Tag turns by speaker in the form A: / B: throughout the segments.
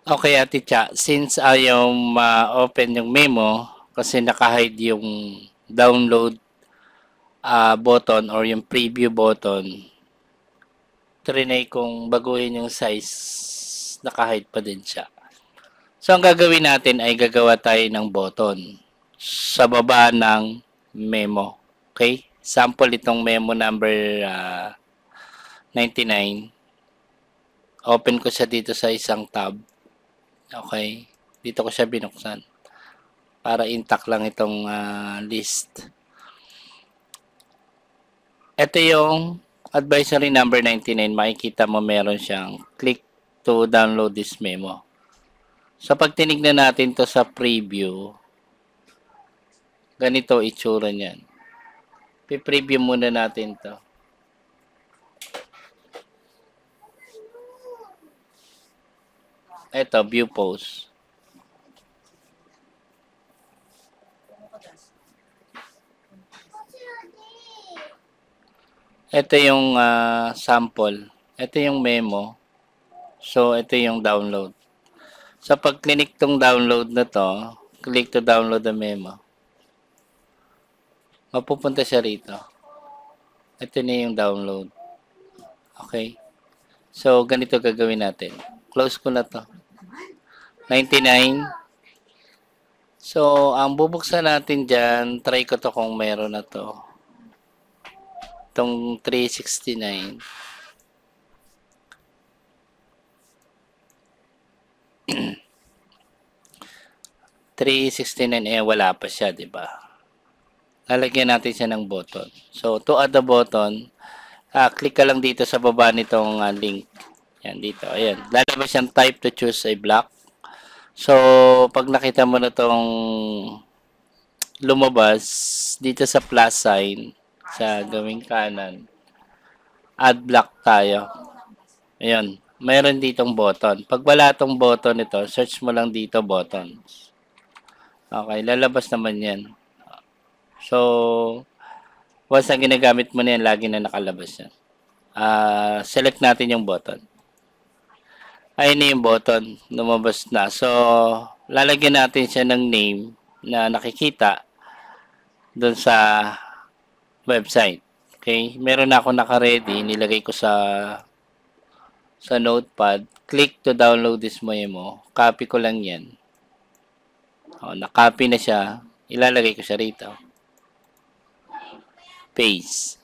A: Okay, Ate Cha, since ayaw ma-open yung memo kasi naka-hide yung download button or yung preview button, trinay kong baguhin yung size, naka-hide pa din siya. So, ang gagawin natin ay gagawa tayo ng button sa baba ng memo. Okay? Sample itong memo number 99. Open ko siya dito sa isang tab. Okay? Dito ko siya binuksan. Para intact lang itong list. Ito yung advisory number 99. Makikita mo meron siyang click to download this memo. So, pag tinignan natin to sa preview, ganito itsura niyan. Pi-preview muna natin to. Ito, view post. Ito yung sample. Ito yung memo. So, ito yung download. So, pag click tong download na to, click to download the memo. Mapupunta siya rito. Ito na yung download. Okay? So, ganito gagawin natin. Close ko na to. 99. So, ang bubuksan natin dyan, try ko to kung meron na to. Itong 369. Wala pa siya, di ba? Lalagyan natin siya ng button. So, to add the button, click ka lang dito sa baba nitong link. Yan, dito. Ayan. Lalabas yung type to choose a block. So, pag nakita mo na tong lumabas, dito sa plus sign, sa gawing kanan, add block tayo. Ayan. Mayroon ditong button. Pag wala tong button ito, search mo lang dito button. Okay, lalabas naman yan. So, once na ginagamit mo na yan, lagi na nakalabas yan. Select natin yung button. Ayun na yung button, lumabas na. So, lalagyan natin siya ng name na nakikita doon sa website. Okay? Meron na ako naka-ready, nilagay ko sa notepad. Click to download this memo. Copy ko lang yan. Na-copy na siya. Ilalagay ko siya rito. Paste.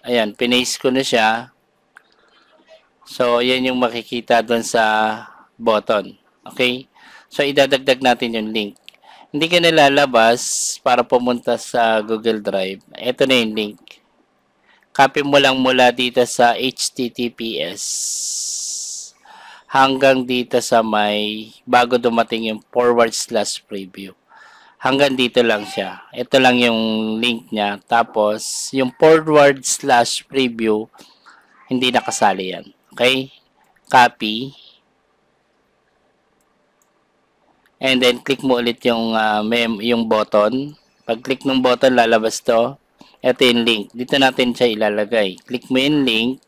A: Ayan, pinaste ko na siya. So, yan yung makikita doon sa button. Okay? So, idadagdag natin yung link. Hindi ka nalalabas para pumunta sa Google Drive. Ito na yung link. Copy mo lang mula dito sa HTTPS hanggang dito sa may bago dumating yung /preview. Hanggang dito lang siya. Ito lang yung link niya. Tapos, yung /preview, hindi nakasali yan. Okay? Copy. And then, click mo ulit yung, yung button. Pag click ng button, lalabas to. Ito yung link. Dito natin siya ilalagay. Click mo yung link.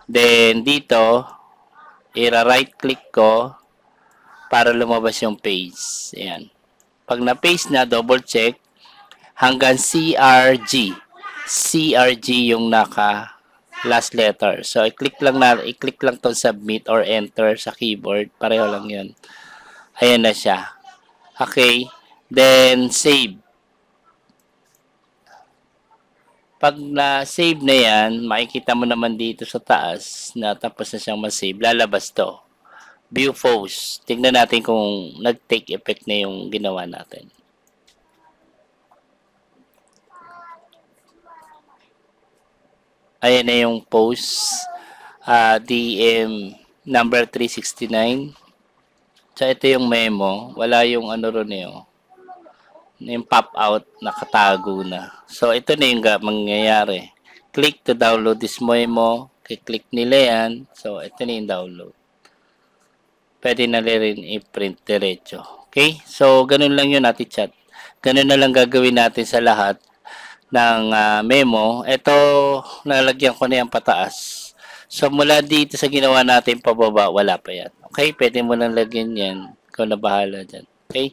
A: Then, dito, right click ko para lumabas yung page. Ayan. Pag na-paste na, double check hanggang CRG. CRG yung naka last letter. So, i-click lang to submit or enter sa keyboard. Pareho lang yun. Ayan na siya. Okay. Then, save. Pag na-save na yan, makikita mo naman dito sa taas na tapos na siyang ma-save. Lalabas to. View post. Tingnan natin kung nag-take effect na yung ginawa natin. Ayan na yung post. DM number 369. So, ito yung memo. Wala yung ano ron yun. Yung pop out, nakatago na. So, ito na yung mangyayari. Click to download this memo. Click nila yan. So, ito na yung download. Pwede na rin i-print diretso. Okay? So, ganun lang yun natin chat. Ganun na lang gagawin natin sa lahat ng memo. Ito, nalagyan ko na yung pataas. So, mula dito sa ginawa natin pababa, wala pa yan. Okay, pwede mo nang lagyan yan. Ikaw na bahala dyan. Okay?